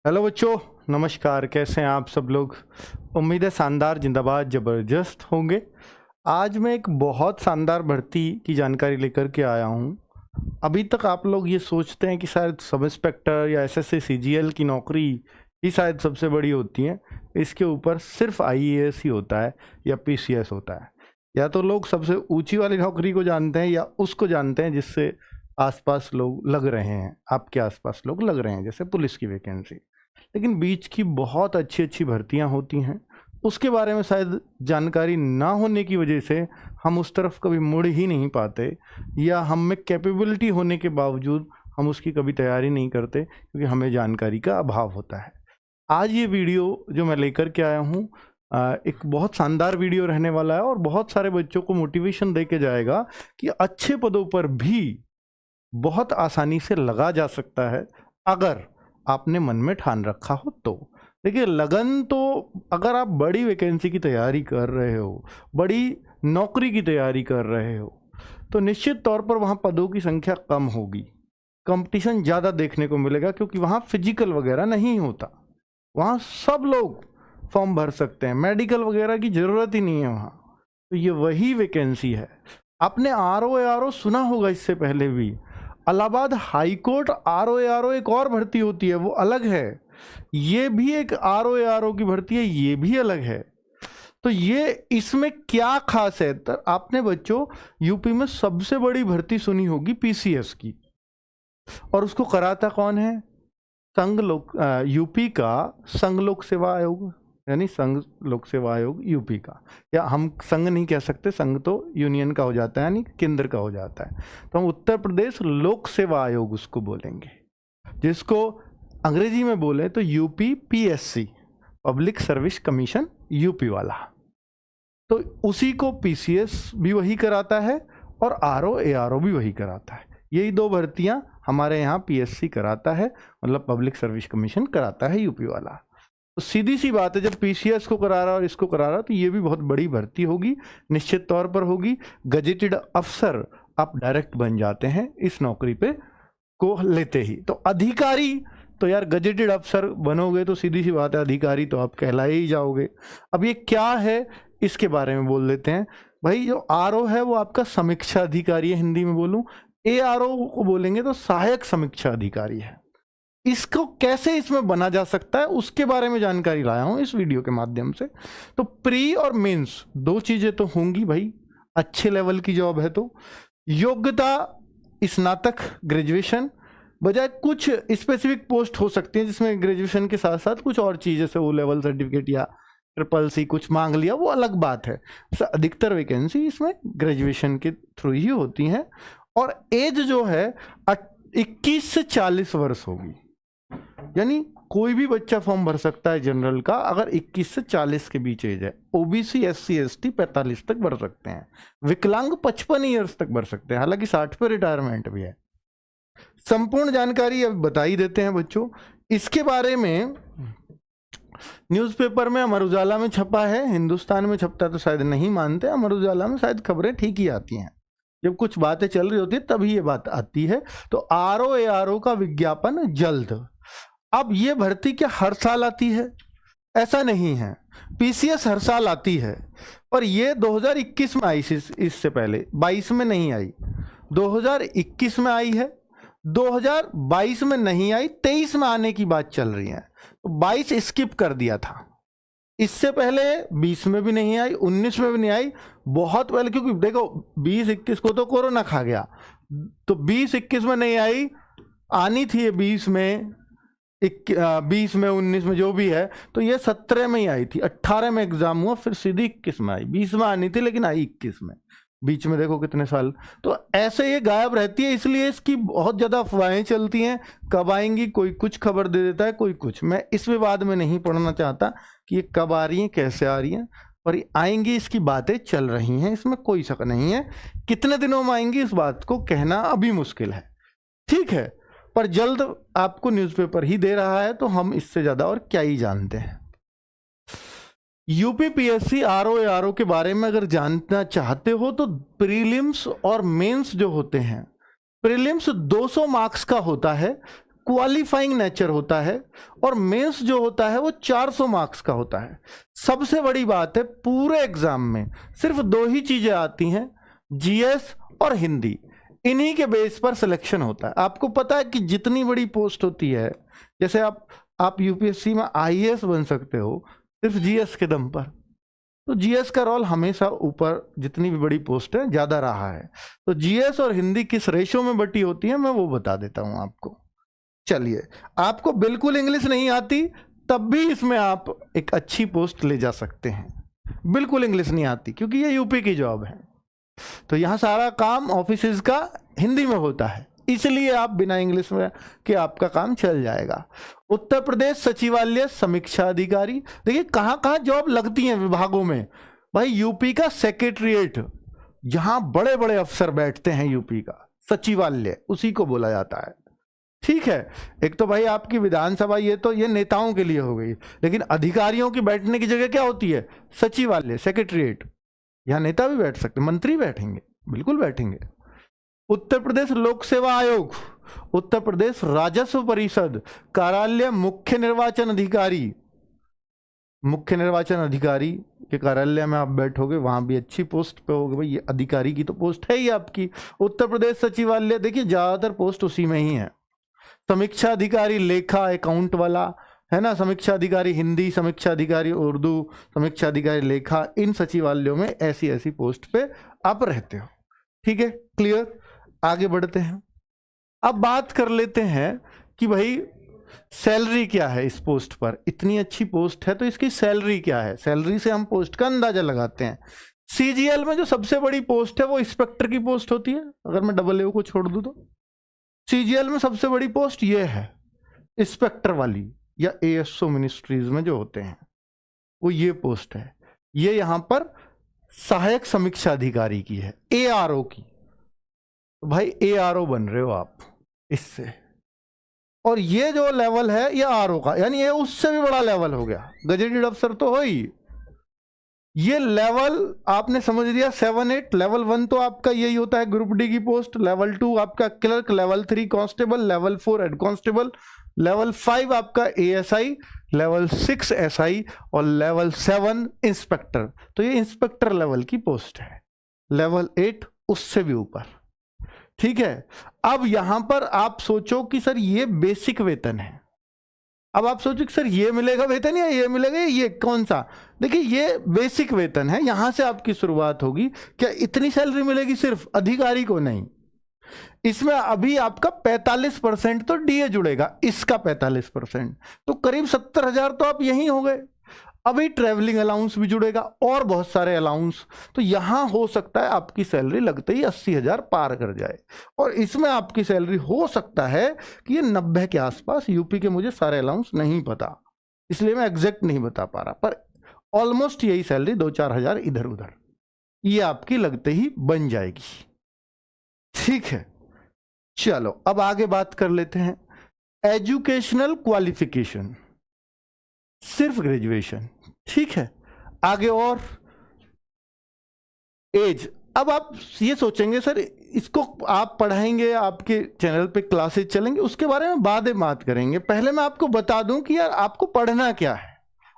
Hello बच्चों, नमस्कार। कैसे हैं आप सब लोग? उम्मीद है शानदार, जिंदाबाद, ज़बरदस्त होंगे। आज मैं एक बहुत शानदार भर्ती की जानकारी लेकर के आया हूं। अभी तक आप लोग ये सोचते हैं कि शायद सब इंस्पेक्टर या एसएससी सीजीएल की नौकरी ही शायद सबसे बड़ी होती है। इसके ऊपर सिर्फ आईएएस ही होता है या पीसीएस होता है। या तो लोग सबसे ऊंची वाली नौकरी को जानते हैं या उसको जानते हैं जिससे आसपास लोग लग रहे हैं, आपके आसपास लोग लग रहे हैं, जैसे पुलिस की वैकेंसी। लेकिन बीच की बहुत अच्छी अच्छी भर्तियां होती हैं, उसके बारे में शायद जानकारी ना होने की वजह से हम उस तरफ कभी मुड़ ही नहीं पाते, या हम में कैपेबिलिटी होने के बावजूद हम उसकी कभी तैयारी नहीं करते क्योंकि हमें जानकारी का अभाव होता है। आज ये वीडियो जो मैं लेकर के आया हूँ एक बहुत शानदार वीडियो रहने वाला है और बहुत सारे बच्चों को मोटिवेशन दे के जाएगा कि अच्छे पदों पर भी बहुत आसानी से लगा जा सकता है अगर आपने मन में ठान रखा हो तो। देखिए, लगन तो अगर आप बड़ी वैकेंसी की तैयारी कर रहे हो, बड़ी नौकरी की तैयारी कर रहे हो, तो निश्चित तौर पर वहाँ पदों की संख्या कम होगी, कंपटीशन ज़्यादा देखने को मिलेगा क्योंकि वहाँ फिजिकल वगैरह नहीं होता। वहाँ सब लोग फॉर्म भर सकते हैं, मेडिकल वगैरह की ज़रूरत ही नहीं है वहाँ। तो ये वही वैकेंसी है। आपने आरओ सुना होगा इससे पहले भी। इलाहाबाद हाई कोर्ट आरओ एक और भर्ती होती है, वो अलग है। ये भी एक आरओ की भर्ती है, ये भी अलग है। तो ये इसमें क्या खास है? तो आपने बच्चों यूपी में सबसे बड़ी भर्ती सुनी होगी पीसीएस की, और उसको कराता कौन है? यूपी का संघ लोक सेवा आयोग, यानी संघ लोक सेवा आयोग यूपी का। या हम संघ नहीं कह सकते, संघ तो यूनियन का हो जाता है, यानी केंद्र का हो जाता है। तो हम उत्तर प्रदेश लोक सेवा आयोग उसको बोलेंगे, जिसको अंग्रेजी में बोले तो UP PSC, public service commission, UP वाला। तो उसी को पीसीएस भी वही कराता है और आरओ भी वही कराता है। यही दो भर्तियां हमारे यहाँ पीएससी कराता है, मतलब पब्लिक सर्विस कमीशन कराता है यूपी वाला। तो सीधी सी बात है, जब पीसीएस को करा रहा और इसको करा रहा, तो ये भी बहुत बड़ी भर्ती होगी, निश्चित तौर पर होगी। गजेटेड अफसर आप डायरेक्ट बन जाते हैं इस नौकरी पे को लेते ही। तो अधिकारी तो यार, गजेटेड अफसर बनोगे तो सीधी सी बात है, अधिकारी तो आप कहलाए ही जाओगे। अब ये क्या है इसके बारे में बोल लेते हैं। भाई, जो आरओ है वो आपका समीक्षा अधिकारी है, हिंदी में बोलूं। एआरओ को बोलेंगे तो सहायक समीक्षा अधिकारी है। इसको कैसे इसमें बना जा सकता है उसके बारे में जानकारी लाया हूं इस वीडियो के माध्यम से। तो प्री और मेंस दो चीजें तो होंगी भाई, अच्छे लेवल की जॉब है तो। योग्यता स्नातक, ग्रेजुएशन, बजाय कुछ स्पेसिफिक पोस्ट हो सकती है जिसमें ग्रेजुएशन के साथ साथ कुछ और चीज, जैसे वो लेवल सर्टिफिकेट या ट्रिपल सी कुछ मांग लिया, वो अलग बात है। अधिकतर वैकेंसी इसमें ग्रेजुएशन के थ्रू ही होती हैं। और एज जो है 21 से 40 वर्ष होगी, यानी कोई भी बच्चा फॉर्म भर सकता है जनरल का अगर 21 से 40 के बीच एज है। ओबीसी, एससी, एसटी 45 तक भर सकते हैं। विकलांग 55 ईयर्स तक भर सकते हैं, हालांकि 60 पे रिटायरमेंट भी है। संपूर्ण जानकारी अब बता ही देते हैं बच्चों। इसके बारे में न्यूज़पेपर में अमर उजाला में छपा है, हिंदुस्तान में छपता तो शायद नहीं मानते, अमर उजाला में शायद खबरें ठीक ही आती हैं। जब कुछ बातें चल रही होती है तभी ये बात आती है। तो आरओ का विज्ञापन जल्द। अब ये भर्ती क्या हर साल आती है? ऐसा नहीं है। पीसीएस हर साल आती है, और ये 2021 में आई, इससे पहले 22 में नहीं आई, 2021 में आई है। 2022 में नहीं आई, 23 में आने की बात चल रही है। तो 22 स्किप कर दिया था। इससे पहले 20 में भी नहीं आई, 19 में भी नहीं आई, बहुत पहले, क्योंकि देखो 20-21 को तो कोरोना खा गया, तो 20-21 में नहीं आई, आनी थी ये 20 में, 20 में, 19 में, जो भी है। तो ये 17 में ही आई थी, 18 में एग्जाम हुआ, फिर सीधी 21 में आई। 20 में आनी थी लेकिन आई 21 में। बीच में देखो कितने साल। तो ऐसे ये गायब रहती है, इसलिए इसकी बहुत ज़्यादा अफवाहें चलती हैं। कब आएंगी, कोई कुछ खबर दे देता है, कोई कुछ। मैं इस विवाद में नहीं पढ़ना चाहता कि ये कब आ रही हैं, कैसे आ रही हैं, पर ये आएंगी, इसकी बातें चल रही हैं, इसमें कोई शक नहीं है। कितने दिनों में आएंगी इस बात को कहना अभी मुश्किल है, ठीक है, पर जल्द आपको न्यूज़पेपर ही दे रहा है, तो हम इससे ज़्यादा और क्या ही जानते हैं। यूपीपीएससी आरओ के बारे में अगर जानना चाहते हो तो प्रीलिम्स और मेंस जो होते हैं, प्रीलिम्स 200 मार्क्स का होता है, क्वालिफाइंग नेचर होता है और मेंस जो होता है वो 400 मार्क्स का होता है। सबसे बड़ी बात है, पूरे एग्जाम में सिर्फ 2 ही चीजें आती हैं, जीएस और हिंदी। इन्हीं के बेस पर सिलेक्शन होता है। आपको पता है कि जितनी बड़ी पोस्ट होती है, जैसे आप यूपीएससी में आईएएस बन सकते हो सिर्फ जीएस के दम पर, तो जीएस का रोल हमेशा ऊपर जितनी भी बड़ी पोस्ट है ज्यादा रहा है। तो जीएस और हिंदी किस रेशो में बटी होती है मैं वो बता देता हूं आपको। चलिए, आपको बिल्कुल इंग्लिश नहीं आती तब भी इसमें आप एक अच्छी पोस्ट ले जा सकते हैं। बिल्कुल इंग्लिश नहीं आती क्योंकि ये यूपी की जॉब है, तो यहाँ सारा काम ऑफिसेज का हिंदी में होता है, इसलिए आप बिना इंग्लिश में कि आपका काम चल जाएगा। उत्तर प्रदेश सचिवालय समीक्षा अधिकारी, देखिए कहाँ कहाँ जॉब लगती हैं विभागों में। भाई यूपी का सेक्रेटरिएट, जहां बड़े बड़े अफसर बैठते हैं यूपी का, सचिवालय उसी को बोला जाता है। ठीक है, एक तो भाई आपकी विधानसभा ये नेताओं के लिए हो गई, लेकिन अधिकारियों की बैठने की जगह क्या होती है? सचिवालय, सेक्रेटरिएट। यहां नेता भी बैठ सकते, मंत्री बैठेंगे, बिल्कुल बैठेंगे। उत्तर प्रदेश लोक सेवा आयोग, उत्तर प्रदेश राजस्व परिषद कार्यालय मुख्य निर्वाचन अधिकारी, मुख्य निर्वाचन अधिकारी के कार्यालय में आप बैठोगे, वहां भी अच्छी पोस्ट पे होगे। भाई ये अधिकारी की तो पोस्ट है ही आपकी। उत्तर प्रदेश सचिवालय, देखिए ज्यादातर पोस्ट उसी में ही है। समीक्षा अधिकारी लेखा अकाउंट वाला है ना, समीक्षा अधिकारी हिंदी, समीक्षा अधिकारी उर्दू, समीक्षा अधिकारी लेखा, इन सचिवालयों में ऐसी ऐसी पोस्ट पे आप रहते हो। ठीक है, क्लियर। आगे बढ़ते हैं। अब बात कर लेते हैं कि भाई सैलरी क्या है इस पोस्ट पर। इतनी अच्छी पोस्ट है तो इसकी सैलरी क्या है? सैलरी से हम पोस्ट का अंदाजा लगाते हैं। सीजीएल में जो सबसे बड़ी पोस्ट है वो इंस्पेक्टर की पोस्ट होती है, अगर मैं डबल ए को छोड़ दूं तो। सीजीएल में सबसे बड़ी पोस्ट ये है, इंस्पेक्टर वाली, या एएसओ मिनिस्ट्रीज में जो होते हैं वो ये पोस्ट है। ये यहां पर सहायक समीक्षा अधिकारी की है, एआरओ की। तो भाई एआरओ बन रहे हो आप इससे, और ये जो लेवल है ये आरओ का, यानी ये उससे भी बड़ा लेवल हो गया। गजेटेड अफसर तो हो ही, ये लेवल आपने समझ लिया 7, 8। लेवल 1 तो आपका यही होता है, ग्रुप डी की पोस्ट। लेवल 2 आपका clerk, level 3 constable, level 4 head constable, level 5 आपका एएसआई, लेवल 6 एसआई और लेवल 7 इंस्पेक्टर। तो ये इंस्पेक्टर लेवल की पोस्ट है। लेवल 8 उससे भी ऊपर। ठीक है, अब यहां पर आप सोचो कि सर ये बेसिक वेतन है। अब आप सोचो कि सर ये मिलेगा वेतन या ये मिलेगा, ये कौन सा? देखिए ये बेसिक वेतन है, यहां से आपकी शुरुआत होगी। क्या इतनी सैलरी मिलेगी सिर्फ अधिकारी को? नहीं, इसमें अभी आपका 45% तो डीए जुड़ेगा, इसका 45%, तो करीब 70,000 तो आप यहीं हो गए। अभी ट्रैवलिंग अलाउंस भी जुड़ेगा और बहुत सारे अलाउंस, तो यहां हो सकता है आपकी सैलरी लगते ही 80,000 पार कर जाए। और इसमें आपकी सैलरी हो सकता है कि ये 90 के आसपास। यूपी के मुझे सारे अलाउंस नहीं पता, इसलिए मैं एग्जैक्ट नहीं बता पा रहा, पर ऑलमोस्ट यही सैलरी 2-4 हजार इधर उधर ये आपकी लगते ही बन जाएगी। ठीक है, चलो अब आगे बात कर लेते हैं। एजुकेशनल क्वालिफिकेशन, सिर्फ ग्रेजुएशन। ठीक है, आगे और एज। अब आप ये सोचेंगे सर इसको आप पढ़ाएंगे, आपके चैनल पे क्लासेस चलेंगे, उसके बारे में बाद में बात करेंगे। पहले मैं आपको बता दूं कि यार आपको पढ़ना क्या है।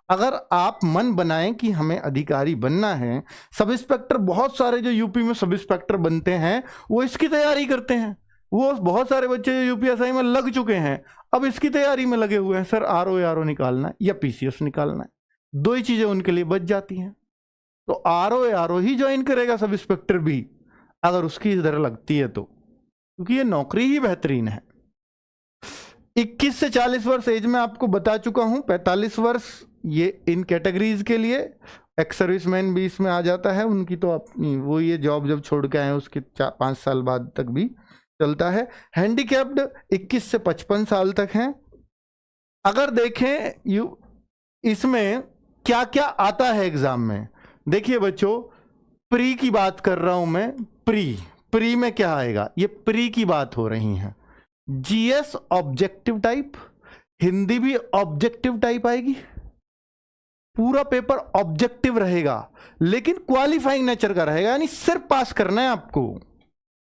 अगर आप मन बनाएं कि हमें अधिकारी बनना है, सब इंस्पेक्टर, बहुत सारे जो यूपी में सब इंस्पेक्टर बनते हैं वो इसकी तैयारी करते हैं। वो बहुत सारे बच्चे जो यूपीएसआई में लग चुके हैं अब इसकी तैयारी में लगे हुए हैं, सर आरओ निकालना है या पीसीएस निकालना है। 2 ही चीजें उनके लिए बच जाती हैं। तो आरओ ही ज्वाइन करेगा सब इंस्पेक्टर भी, अगर उसकी इधर लगती है तो, क्योंकि ये नौकरी ही बेहतरीन है। 21 से 40 वर्ष एज में आपको बता चुका हूं। 45 वर्ष ये इन कैटेगरीज के लिए। एक्स सर्विसमैन भी इसमें आ जाता है, उनकी तो अपनी वो ये जॉब जब छोड़ के आए उसके 5 साल बाद तक भी चलता है। हैंडीकैप्ड 21 से 55 साल तक हैं। अगर देखें इसमें क्या क्या आता है एग्जाम में, देखिए बच्चों, प्री की बात कर रहा हूं मैं। प्री में क्या आएगा? ये प्री की बात हो रही है। जीएस ऑब्जेक्टिव टाइप, हिंदी भी ऑब्जेक्टिव टाइप आएगी। पूरा पेपर ऑब्जेक्टिव रहेगा, लेकिन क्वालिफाइंग नेचर का रहेगा, यानी सिर्फ पास करना है आपको।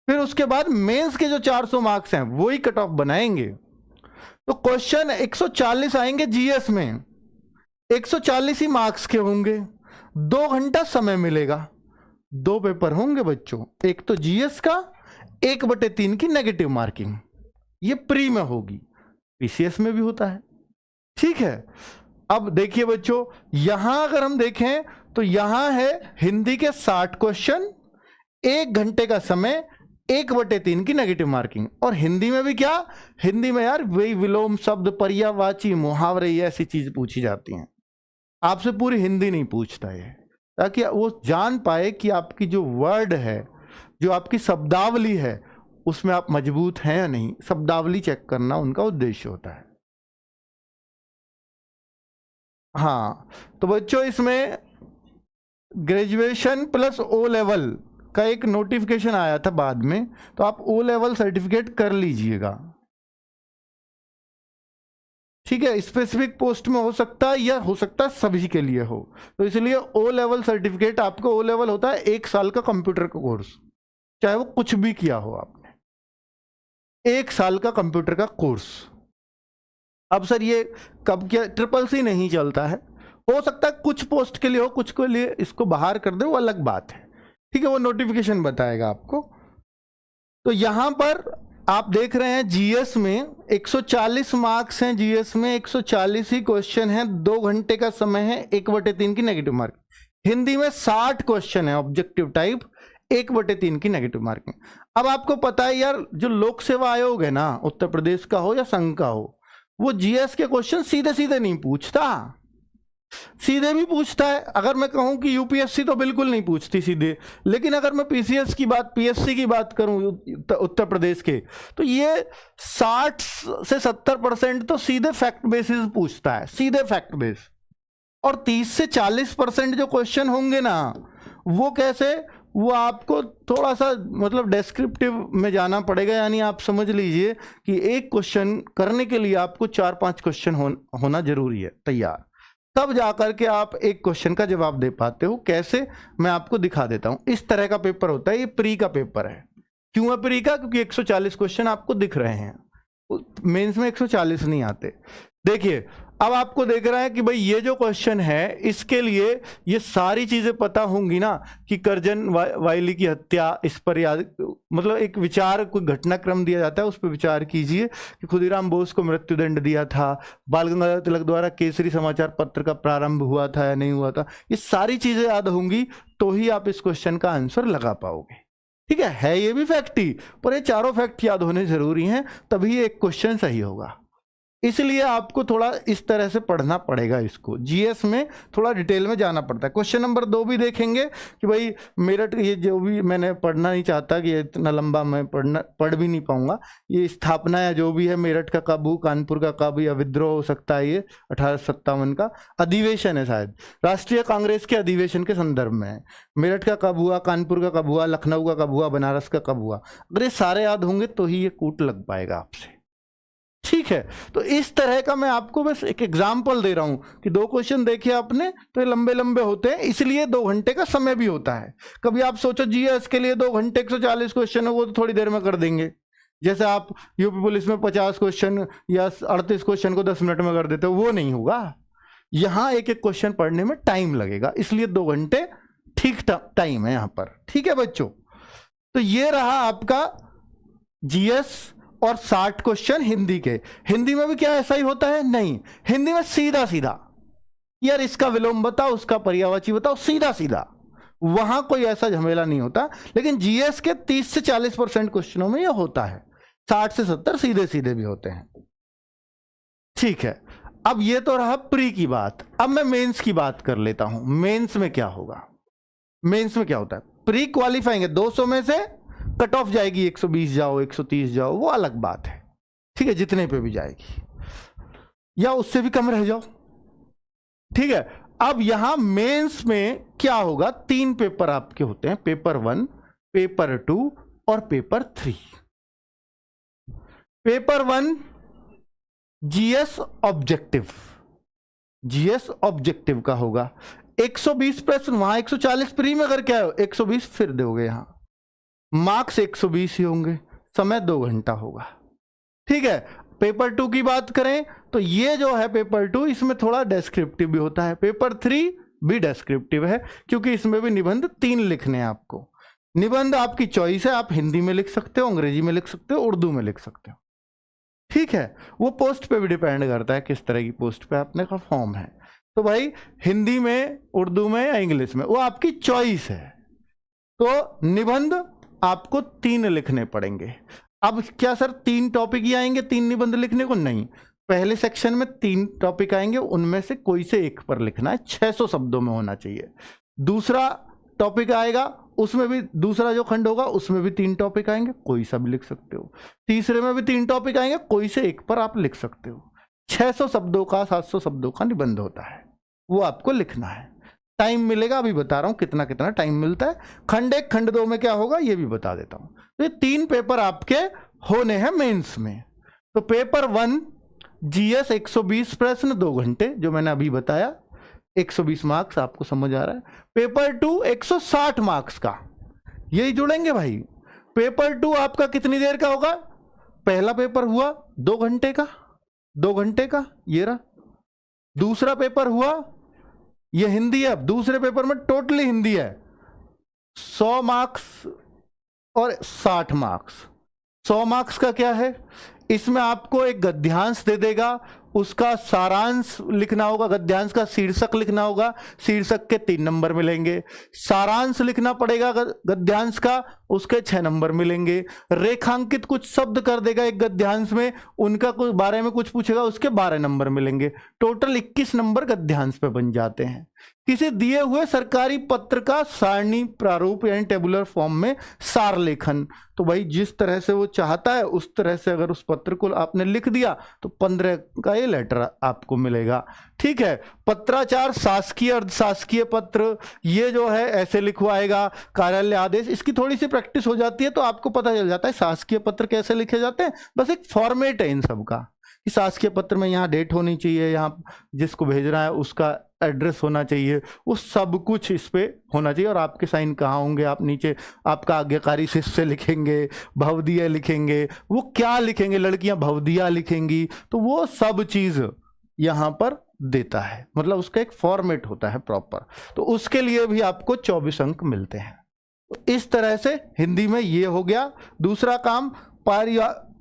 फिर उसके बाद मेंस के जो 400 मार्क्स हैं वही कट ऑफ बनाएंगे। तो क्वेश्चन 140 आएंगे जीएस में, 140 ही मार्क्स के होंगे, 2 घंटा समय मिलेगा। 2 पेपर होंगे बच्चों, एक तो जीएस का, 1/3 की नेगेटिव मार्किंग, ये प्री में होगी, पीसीएस में भी होता है। ठीक है, अब देखिए बच्चों, यहां अगर हम देखें तो यहां है हिंदी के 60 क्वेश्चन, 1 घंटे का समय, 1/3 की नेगेटिव मार्किंग। और हिंदी में भी क्या, हिंदी में यार वही विलोम शब्द, पर्यायवाची, मुहावरे, ये ऐसी चीज पूछी जाती हैं। आपसे पूरी हिंदी नहीं पूछता है, ताकि वो जान पाए कि आपकी जो वर्ड है, जो आपकी शब्दावली है, उसमें आप मजबूत हैं या नहीं। शब्दावली चेक करना उनका उद्देश्य होता है। हाँ, तो बच्चों इसमें ग्रेजुएशन प्लस ओ लेवल का एक नोटिफिकेशन आया था बाद में, तो आप ओ लेवल सर्टिफिकेट कर लीजिएगा। ठीक है, स्पेसिफिक पोस्ट में हो सकता है या हो सकता है सभी के लिए हो, तो इसलिए ओ लेवल सर्टिफिकेट आपको, ओ लेवल होता है 1 साल का कंप्यूटर का कोर्स, चाहे वो कुछ भी किया हो आपने, 1 साल का कंप्यूटर का कोर्स। अब सर ये कब क्या, CCC नहीं चलता है, हो सकता है कुछ पोस्ट के लिए हो, कुछ के लिए इसको बाहर कर दे, वो अलग बात है। ठीक है, वो नोटिफिकेशन बताएगा आपको। तो यहां पर आप देख रहे हैं जीएस में 140 मार्क्स हैं, जीएस में 140 ही क्वेश्चन हैं, 2 घंटे का समय है, 1/3 की नेगेटिव मार्क। हिंदी में 60 क्वेश्चन है ऑब्जेक्टिव टाइप, 1/3 की नेगेटिव मार्किंग। अब आपको पता है यार, जो लोक सेवा आयोग है ना, उत्तर प्रदेश का हो या संघ का हो, वो जीएस के क्वेश्चन सीधे सीधे नहीं पूछता, सीधे भी पूछता है। अगर मैं कहूं कि यूपीएससी तो बिल्कुल नहीं पूछती सीधे, लेकिन अगर मैं पीसीएस की बात, पीएससी की बात करूं उत्तर प्रदेश के, तो ये 60 से 70% तो सीधे फैक्ट बेसिस पूछता है, सीधे फैक्ट बेस। और 30 से 40% जो क्वेश्चन होंगे ना, वो कैसे, वो आपको थोड़ा सा मतलब डेस्क्रिप्टिव में जाना पड़ेगा। यानी आप समझ लीजिए कि एक क्वेश्चन करने के लिए आपको 4-5 क्वेश्चन होना जरूरी है तैयार, तब जाकर के आप एक क्वेश्चन का जवाब दे पाते हो। कैसे, मैं आपको दिखा देता हूं। इस तरह का पेपर होता है, ये प्री का पेपर है। क्यों है प्री का? क्योंकि 140 क्वेश्चन आपको दिख रहे हैं, मेंस में 140 नहीं आते। देखिए, अब आपको देख रहा है कि भाई ये जो क्वेश्चन है, इसके लिए ये सारी चीजें पता होंगी ना, कि करजन वायली की हत्या, इस पर याद, मतलब एक विचार, कोई घटनाक्रम दिया जाता है, उस पर विचार कीजिए कि खुदीराम बोस को मृत्युदंड दिया था, बाल गंगाधर तिलक द्वारा केसरी समाचार पत्र का प्रारंभ हुआ था या नहीं हुआ था, ये सारी चीजें याद होंगी, तो ही आप इस क्वेश्चन का आंसर लगा पाओगे। ठीक है ये भी फैक्ट ही, पर ये चारों फैक्ट याद होने जरूरी हैं, तभी एक क्वेश्चन सही होगा। इसलिए आपको थोड़ा इस तरह से पढ़ना पड़ेगा इसको, जीएस में थोड़ा डिटेल में जाना पड़ता है। क्वेश्चन नंबर 2 भी देखेंगे कि भाई मेरठ, ये जो भी मैंने पढ़ना नहीं चाहता कि इतना लंबा मैं पढ़ भी नहीं पाऊंगा, ये स्थापना या जो भी है, मेरठ का कब हुआ, कानपुर का कब, या विद्रोह हो सकता है, ये 1857 का अधिवेशन है शायद, राष्ट्रीय कांग्रेस के अधिवेशन के संदर्भ में है। मेरठ का कब हुआ, कानपुर का कब हुआ, लखनऊ का कब हुआ, बनारस का कब हुआ, अगर ये सारे याद होंगे तो ही ये कूट लग पाएगा आपसे। ठीक है, तो इस तरह का मैं आपको बस एक एग्जाम्पल दे रहा हूं कि 2 क्वेश्चन देखिए आपने, तो ये लंबे लंबे होते हैं, इसलिए 2 घंटे का समय भी होता है। कभी आप सोचो जीएस के लिए 2 घंटे 140 क्वेश्चन है, वो तो थोड़ी देर में कर देंगे। जैसे आप यूपी पुलिस में 50 क्वेश्चन या 38 क्वेश्चन को 10 मिनट में कर देते हो, वो नहीं होगा। यहां एक एक क्वेश्चन पढ़ने में टाइम लगेगा, इसलिए 2 घंटे ठीक टाइम है यहां पर। ठीक है बच्चों, तो ये रहा आपका जीएस और 60 क्वेश्चन हिंदी के। हिंदी में भी क्या ऐसा ही होता है? नहीं, हिंदी में सीधा सीधा, यार इसका विलोम बताओ, उसका पर्यायवाची बताओ, सीधा सीधा, वहां कोई ऐसा झमेला नहीं होता। लेकिन जीएस के 30 से 40% क्वेश्चनों में यह होता है, 60 से 70 सीधे सीधे भी होते हैं। ठीक है, अब ये तो रहा प्री की बात। अब मैं मेंस की बात कर लेता हूं। मेंस में क्या होगा? मेंस में क्या होता है? प्री क्वालिफाइंग है, 200 में से कट ऑफ जाएगी, 120 जाओ, 130 जाओ, वो अलग बात है। ठीक है, जितने पे भी जाएगी, या उससे भी कम रह जाओ। ठीक है, अब यहां मेंस में क्या होगा? 3 पेपर आपके होते हैं, पेपर 1, पेपर 2 और paper 3। Paper 1 GS objective, GS objective का होगा 120 प्रश्न, वहां 140 प्री में अगर क्या हो 120 फिर दोगे, यहां मार्क्स 120 ही होंगे, समय 2 घंटा होगा। ठीक है। पेपर 2 की बात करें तो ये जो है पेपर 2, इसमें थोड़ा डेस्क्रिप्टिव भी होता है। पेपर 3 भी डेस्क्रिप्टिव है, क्योंकि इसमें भी निबंध 3 लिखने हैं आपको। निबंध आपकी चॉइस है, आप हिंदी में लिख सकते हो, अंग्रेजी में लिख सकते हो, उर्दू में लिख सकते हो। ठीक है, वो पोस्ट पे भी डिपेंड करता है किस तरह की पोस्ट पे आपने का फॉर्म है। तो भाई हिंदी में, उर्दू में या इंग्लिश में, वो आपकी चॉइस है। तो निबंध आपको 3 लिखने पड़ेंगे। अब क्या सर 3 टॉपिक ही आएंगे 3 निबंध लिखने को? नहीं, पहले सेक्शन में 3 टॉपिक आएंगे, उनमें से कोई से एक पर लिखना है, 600 शब्दों में होना चाहिए। दूसरा टॉपिक आएगा, उसमें भी दूसरा जो खंड होगा उसमें भी 3 टॉपिक आएंगे, कोई सा भी लिख सकते हो। तीसरे में भी 3 टॉपिक आएंगे, कोई से एक पर आप लिख सकते हो। 600 शब्दों का 700 शब्दों का निबंध होता है, वो आपको लिखना है। टाइम मिलेगा, अभी बता रहा हूं कितना कितना टाइम मिलता है। खंड 1 खंड 2 में क्या होगा ये भी बता देता हूं। तो ये 3 पेपर आपके होने हैं मेंस में। तो पेपर 1 जीएस 120 प्रश्न 2 घंटे, जो मैंने अभी बताया, 120 मार्क्स, आपको समझ आ रहा है। पेपर 2 160 मार्क्स का, यही जुड़ेंगे भाई। पेपर 2 आपका कितनी देर का होगा? पहला पेपर हुआ 2 घंटे का, 2 घंटे का ये रहा। दूसरा पेपर हुआ, ये हिंदी है। अब दूसरे पेपर में टोटली हिंदी है, 100 मार्क्स और 60 मार्क्स। 100 मार्क्स का क्या है, इसमें आपको एक गद्यांश दे देगा, उसका सारांश लिखना होगा, गद्यांश का शीर्षक लिखना होगा, शीर्षक के 3 नंबर मिलेंगे। सारांश लिखना पड़ेगा गद्यांश का, उसके 6 नंबर मिलेंगे। रेखांकित कुछ शब्द कर देगा एक गद्यांश में, उनका कुछ बारे में कुछ पूछेगा, उसके 12 नंबर मिलेंगे। टोटल 21 नंबर गद्यांश पे बन जाते हैं। किसी दिए हुए सरकारी पत्र का सारणी प्रारूप यानी टेबुलर फॉर्म में सार लेखन, तो भाई जिस तरह से वो चाहता है उस तरह से अगर उस पत्र को आपने लिख दिया तो 15 का ये लेटर आपको मिलेगा। ठीक है। पत्राचार, शासकीय अर्धशासकीय पत्र, ये जो है ऐसे लिखवाएगा। कार्यालय आदेश, इसकी थोड़ी सी प्रैक्टिस हो जाती है तो आपको पता चल जाता है शासकीय पत्र कैसे लिखे जाते हैं। बस एक फॉर्मेट है इन सब का, कि शासकीय पत्र में यहाँ डेट होनी चाहिए, यहाँ जिसको भेज रहा है उसका एड्रेस होना चाहिए, वो सब कुछ इस पे होना चाहिए। और आपके साइन कहाँ होंगे, आप नीचे आपका आज्ञाकारी शिष्य लिखेंगे, भवदीय लिखेंगे, वो क्या लिखेंगे, लड़कियां भवदिया लिखेंगी, तो वो सब चीज यहाँ पर देता है। मतलब उसका एक फॉर्मेट होता है प्रॉपर, तो उसके लिए भी आपको 24 अंक मिलते हैं। तो इस तरह से हिंदी में ये हो गया। दूसरा काम,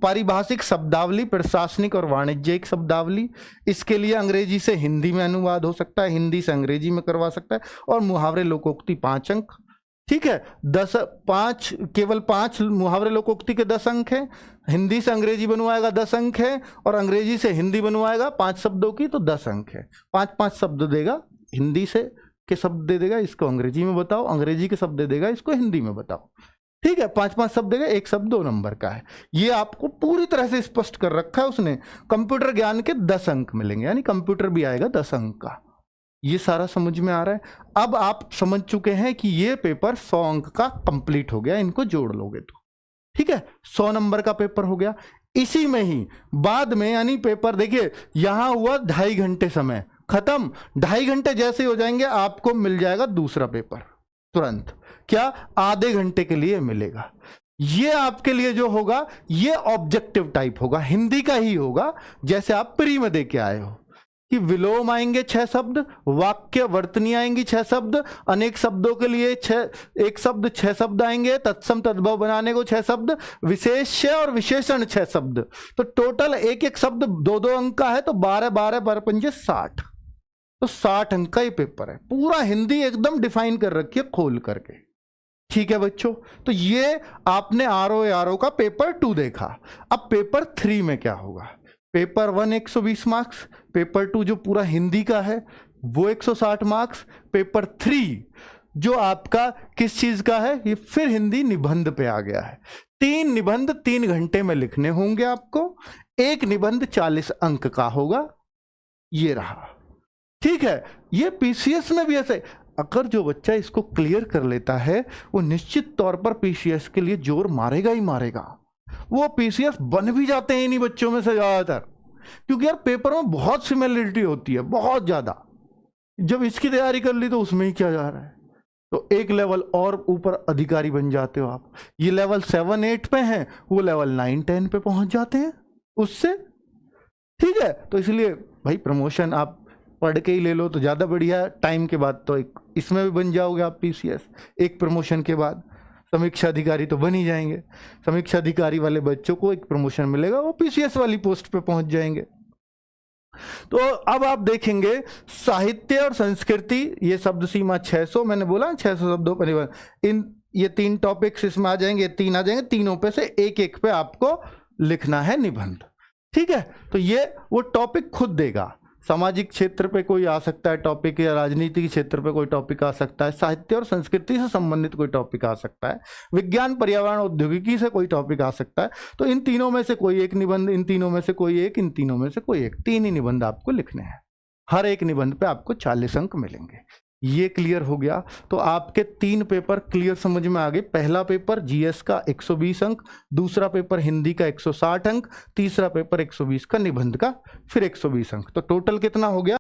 पारिभाषिक शब्दावली, प्रशासनिक और वाणिज्यिक शब्दावली, इसके लिए अंग्रेजी से हिंदी में अनुवाद हो सकता है, हिंदी से अंग्रेजी में करवा सकता है। और मुहावरे लोकोक्ति 5 अंक। ठीक है, 5 केवल 5 मुहावरे लोकोक्ति के 10 अंक हैं। हिंदी से अंग्रेजी बनवाएगा 10 अंक है, और अंग्रेजी से हिंदी बनवाएगा 5 शब्दों की तो 10 अंक है। 5-5 शब्द देगा, हिंदी से के शब्द दे देगा, इसको अंग्रेजी में बताओ, अंग्रेजी के शब्द दे देगा, इसको हिंदी में बताओ। ठीक है, 5-5 शब्द देगा, एक शब्द 2 नंबर का है। ये आपको पूरी तरह से स्पष्ट कर रखा है उसने। कंप्यूटर ज्ञान के 10 अंक मिलेंगे, यानी कंप्यूटर भी आएगा 10 अंक का। ये सारा समझ में आ रहा है। अब आप समझ चुके हैं कि ये पेपर 100 अंक का कंप्लीट हो गया, इनको जोड़ लोगे तो। ठीक है, 100 नंबर का पेपर हो गया। इसी में ही बाद में, यानी पेपर देखिए यहां हुआ 2.5 घंटे समय खत्म, 2.5 घंटे जैसे हो जाएंगे आपको मिल जाएगा दूसरा पेपर तुरंत। क्या? आधे घंटे के लिए मिलेगा। ये आपके लिए जो होगा ये ऑब्जेक्टिव टाइप होगा, हिंदी का ही होगा, जैसे आप प्री में दे के आए हो कि विलोम आएंगे 6 शब्द, वाक्य वर्तनी आएंगी 6 शब्द, अनेक शब्दों के लिए 1 शब्द 6 शब्द आएंगे, तत्सम तद्भव बनाने को 6 शब्द, विशेष्य और विशेषण 6 शब्द। तो टोटल एक एक शब्द 2-2 अंक का है, तो 12-12 60, तो 60 अंक का ये पेपर है। पूरा हिंदी एकदम डिफाइन कर रखी है खोल करके। ठीक है बच्चों, तो ये आपने आरओ का पेपर 2 देखा। अब पेपर 3 में क्या होगा? पेपर 1 120 मार्क्स, पेपर 2 जो पूरा हिंदी का है वो 160 मार्क्स, पेपर 3 जो आपका किस चीज का है, ये फिर हिंदी निबंध पे आ गया है। 3 निबंध 3 घंटे में लिखने होंगे आपको। एक निबंध 40 अंक का होगा, ये रहा। ठीक है, ये पीसीएस में भी ऐसे, अगर जो बच्चा इसको क्लियर कर लेता है वो निश्चित तौर पर पीसीएस के लिए जोर मारेगा ही मारेगा। वो पीसीएस बन भी जाते हैं इन्हीं बच्चों में से ज्यादातर, क्योंकि यार पेपर में बहुत सिमिलरिटी होती है, बहुत ज्यादा। जब इसकी तैयारी कर ली तो उसमें ही क्या जा रहा है, तो एक लेवल और ऊपर अधिकारी बन जाते हो आप। ये लेवल 7-8 पे हैं, वो लेवल 9-10 पे पहुंच जाते हैं। उससे, ठीक है। तो इसलिए भाई प्रमोशन आप पढ़ के ही ले लो तो ज़्यादा बढ़िया, टाइम के बाद तो एक इसमें भी बन जाओगे आप पीसीएस, एक प्रमोशन के बाद समीक्षा अधिकारी तो बन ही जाएंगे। समीक्षा अधिकारी वाले बच्चों को एक प्रमोशन मिलेगा, वो पीसीएस वाली पोस्ट पे पहुंच जाएंगे। तो अब आप देखेंगे साहित्य और संस्कृति, ये शब्द सीमा 600, मैंने बोला 600 शब्दों पर निबंध, इन ये 3 टॉपिक्स इसमें आ जाएंगे, 3 आ जाएंगे, तीनों पे से एक एक पे आपको लिखना है निबंध, ठीक है। तो ये वो टॉपिक खुद देगा। सामाजिक क्षेत्र पे कोई आ सकता है टॉपिक, या राजनीति के क्षेत्र पे कोई टॉपिक आ सकता है, साहित्य और संस्कृति से संबंधित कोई टॉपिक आ सकता है, विज्ञान पर्यावरण औद्योगिकी से कोई टॉपिक आ सकता है। तो इन तीनों में से कोई एक निबंध, इन तीनों में से कोई एक, इन तीनों में से कोई एक, 3 ही निबंध आपको लिखने हैं। हर एक निबंध पे आपको 40 अंक मिलेंगे। ये क्लियर हो गया। तो आपके 3 पेपर क्लियर समझ में आ गए। पहला पेपर जीएस का 120 अंक, दूसरा पेपर हिंदी का 160 अंक, तीसरा पेपर 120 का निबंध का फिर 120 अंक। तो टोटल कितना हो गया?